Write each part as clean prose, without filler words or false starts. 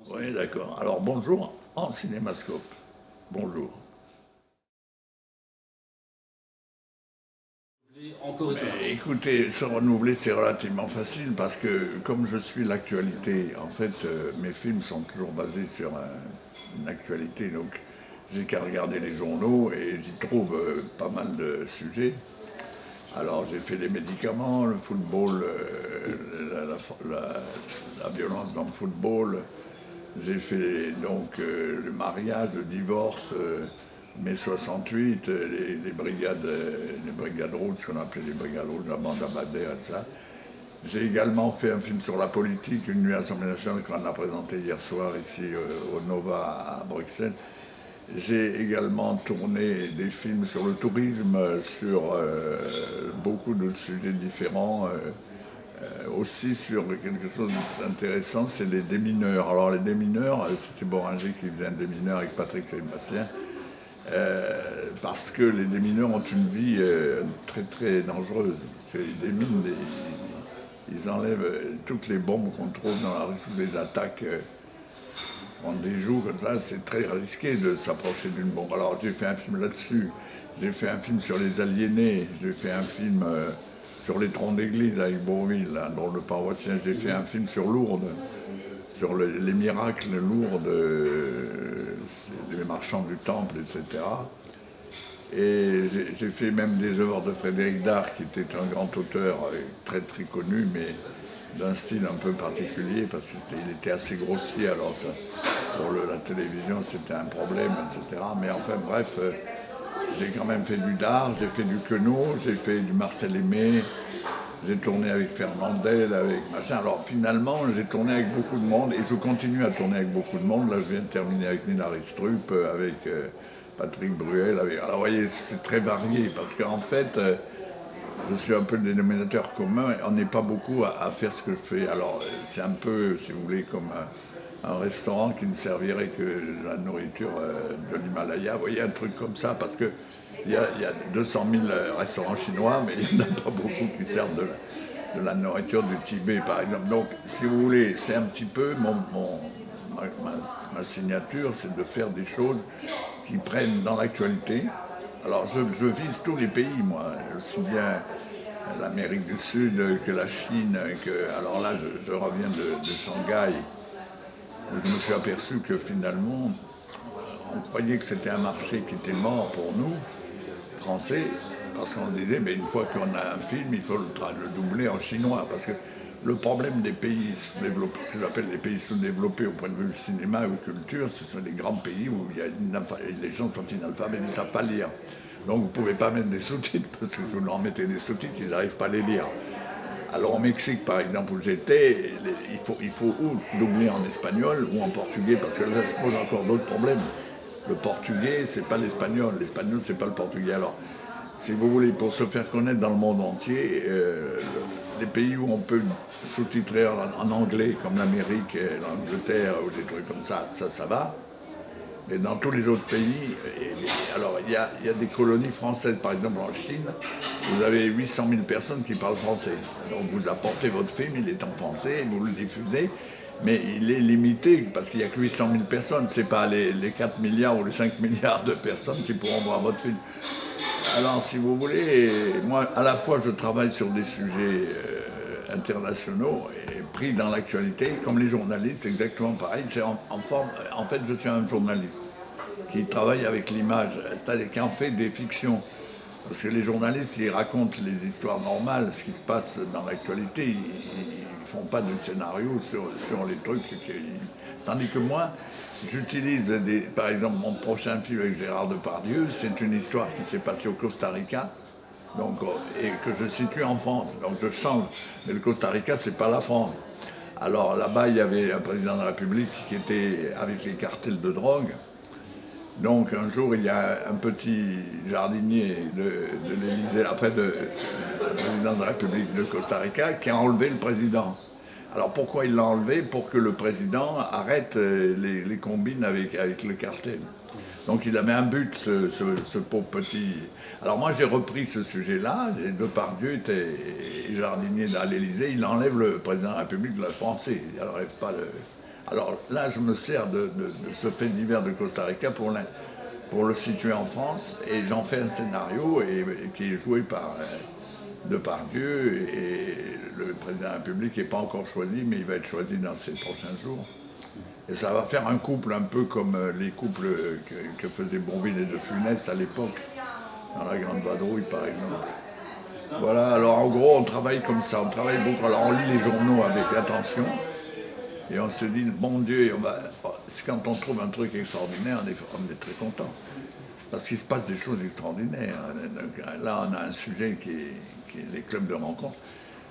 Oui, d'accord. Alors bonjour en cinémascope. Bonjour. Encore et toujours. Écoutez, se renouveler, c'est relativement facile parce que comme je suis l'actualité, en fait, mes films sont toujours basés sur une actualité. Donc j'ai qu'à regarder les journaux et j'y trouve pas mal de sujets. Alors j'ai fait les médicaments, le football, la violence dans le football. J'ai fait donc le mariage, le divorce, mai 68, les brigades rouges, ce qu'on appelait les brigades rouges, la bande Abadère et tout ça. J'ai également fait un film sur la politique, Une nuit à l'Assemblée nationale, qu'on a présenté hier soir ici au Nova à Bruxelles. J'ai également tourné des films sur le tourisme, sur beaucoup de sujets différents. Aussi sur quelque chose d'intéressant, c'est les démineurs. Alors les démineurs, c'était Boringer qui faisait un démineur avec Patrick Sébastien, parce que les démineurs ont une vie très très dangereuse. Ils déminent, ils enlèvent toutes les bombes qu'on trouve dans la rue, toutes les attaques. En des jours comme ça, c'est très risqué de s'approcher d'une bombe. Alors j'ai fait un film là-dessus, j'ai fait un film sur les aliénés, j'ai fait un film sur les troncs d'église avec Bourville, hein, dont le paroissien, j'ai fait un film sur Lourdes, sur les miracles Lourdes, les marchands du temple, etc. Et j'ai fait même des œuvres de Frédéric Dard, qui était un grand auteur très très connu, mais d'un style un peu particulier, parce qu'il était assez grossier, alors ça, pour la télévision c'était un problème, etc. Mais enfin bref, j'ai quand même fait du Dard, j'ai fait du Queneau, j'ai fait du Marcel Aimé, j'ai tourné avec Fernandel, avec machin. Alors finalement, j'ai tourné avec beaucoup de monde et je continue à tourner avec beaucoup de monde. Là, je viens de terminer avec Nina Ristrup, avec Patrick Bruel. Alors, vous voyez, c'est très varié parce qu'en fait, je suis un peu le dénominateur commun. On n'est pas beaucoup à faire ce que je fais. Alors, c'est un peu, si vous voulez, comme un restaurant qui ne servirait que de la nourriture de l'Himalaya. Vous voyez, un truc comme ça, parce que il y a 200 000 restaurants chinois, mais il n'y en a pas beaucoup qui servent de la nourriture du Tibet, par exemple. Donc, si vous voulez, c'est un petit peu ma signature, c'est de faire des choses qui prennent dans l'actualité. Alors, je vise tous les pays, moi, aussi bien l'Amérique du Sud que la Chine. Alors là, je reviens de Shanghai. Je me suis aperçu que finalement, on croyait que c'était un marché qui était mort pour nous, Français, parce qu'on se disait, mais une fois qu'on a un film, il faut le doubler en chinois. Parce que le problème des pays sous-développés, ce que j'appelle les pays sous-développés au point de vue du cinéma ou culture, ce sont les grands pays où les gens sont inalphabètes, ils ne savent pas lire. Donc vous ne pouvez pas mettre des sous-titres, parce que si vous leur mettez des sous-titres, ils n'arrivent pas à les lire. Alors au Mexique, par exemple, où j'étais, il faut ou doubler en espagnol ou en portugais, parce que là, ça pose encore d'autres problèmes. Le portugais, c'est pas l'espagnol, c'est pas le portugais. Alors, si vous voulez, pour se faire connaître dans le monde entier, les pays où on peut sous-titrer en anglais, comme l'Amérique, l'Angleterre ou des trucs comme ça va. Et dans tous les autres pays, alors il y a des colonies françaises, par exemple en Chine, vous avez 800 000 personnes qui parlent français. Donc vous apportez votre film, il est en français, vous le diffusez, mais il est limité parce qu'il n'y a que 800 000 personnes, c'est pas les 4 milliards ou les 5 milliards de personnes qui pourront voir votre film. Alors si vous voulez, moi à la fois je travaille sur des sujets internationaux et pris dans l'actualité, comme les journalistes, exactement pareil. En fait, je suis un journaliste qui travaille avec l'image, c'est-à-dire qui en fait des fictions. Parce que les journalistes, ils racontent les histoires normales, ce qui se passe dans l'actualité. Ils ne font pas de scénario sur les trucs. Tandis que moi, j'utilise, par exemple, mon prochain film avec Gérard Depardieu, c'est une histoire qui s'est passée au Costa Rica, donc, et que je situe en France. Donc je change. Mais le Costa Rica, c'est pas la France. Alors là-bas, il y avait un président de la République qui était avec les cartels de drogue. Donc un jour, il y a un petit jardinier de l'Élysée, après le président de la République de Costa Rica, qui a enlevé le président. Alors pourquoi il l'a enlevé? Pour que le président arrête les combines avec le cartel. Donc il avait un but, ce pauvre petit. Alors moi j'ai repris ce sujet-là, et Depardieu était jardinier à l'Élysée, il enlève le président de la République de la français, il n'enlève pas le. Alors là, je me sers de ce fait divers de Costa Rica pour le situer en France, et j'en fais un scénario qui est joué par Depardieu, et le président de la République n'est pas encore choisi, mais il va être choisi dans ces prochains jours. Et ça va faire un couple un peu comme les couples que faisaient Bourvil et De Funès à l'époque, dans La Grande Vadrouille par exemple. Voilà, alors en gros on travaille comme ça, on travaille beaucoup, alors on lit les journaux avec attention, et on se dit, bon Dieu, quand on trouve un truc extraordinaire, on est très content. Parce qu'il se passe des choses extraordinaires. Donc, là, on a un sujet qui est les clubs de rencontre.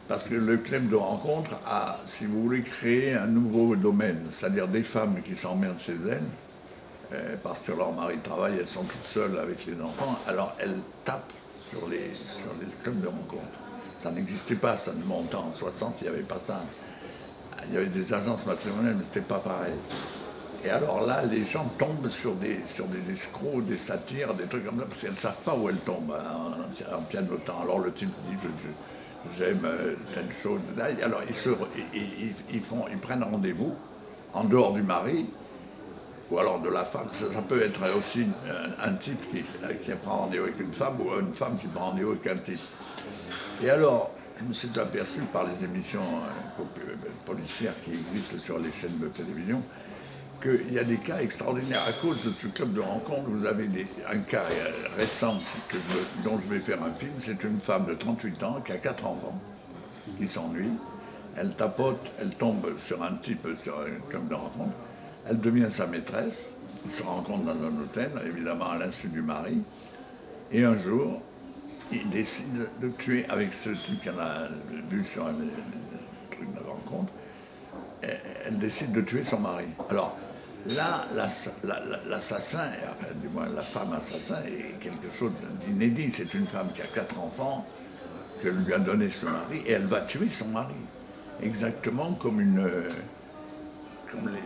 Parce que le club de rencontre a, si vous voulez, créé un nouveau domaine. C'est-à-dire des femmes qui s'emmerdent chez elles, parce que leur mari travaille, elles sont toutes seules avec les enfants. Alors elles tapent sur les clubs de rencontre. Ça n'existait pas, ça, de mon temps. En 60, il n'y avait pas ça. Il y avait des agences matrimoniales, mais c'était pas pareil. Et alors là, les gens tombent sur des escrocs, des satires, des trucs comme ça, parce qu'elles ne savent pas où elles tombent en pianotant. Alors le type dit, j'aime telle chose. Alors ils prennent rendez-vous en dehors du mari, ou alors de la femme. Ça peut être aussi un type qui prend rendez-vous avec une femme, ou une femme qui prend rendez-vous avec un type. Et alors, je me suis aperçu par les émissions policières qui existent sur les chaînes de télévision qu'il y a des cas extraordinaires. À cause de ce club de rencontre, vous avez un cas récent dont je vais faire un film. C'est une femme de 38 ans qui a 4 enfants, qui s'ennuie. Elle tapote, elle tombe sur un type, sur un club de rencontre. Elle devient sa maîtresse. Ils se rencontrent dans un hôtel, évidemment à l'insu du mari. Et un jour, il décide de tuer, avec ce type qu'elle a vu sur un truc de rencontre, elle décide de tuer son mari. Alors là, l'assassin, enfin du moins la femme assassin, est quelque chose d'inédit. C'est une femme qui a 4 enfants, que lui a donné son mari, et elle va tuer son mari. Exactement comme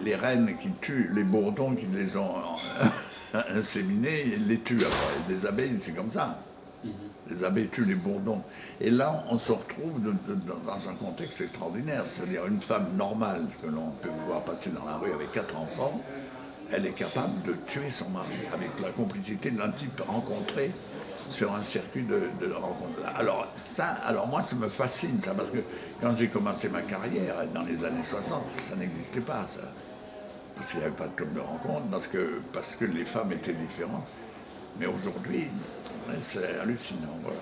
les reines qui tuent les bourdons qui les ont inséminés, elles les tuent après. Les abeilles, c'est comme ça. Les abeilles tuent les bourdons. Et là, on se retrouve dans un contexte extraordinaire. C'est-à-dire une femme normale que l'on peut voir passer dans la rue avec 4 enfants, elle est capable de tuer son mari avec la complicité d'un type rencontré sur un circuit de rencontre. Alors moi, ça me fascine, ça, parce que quand j'ai commencé ma carrière, dans les années 60, ça n'existait pas, ça. Parce qu'il n'y avait pas de club de rencontre, parce que les femmes étaient différentes. Mais aujourd'hui, c'est hallucinant, voilà.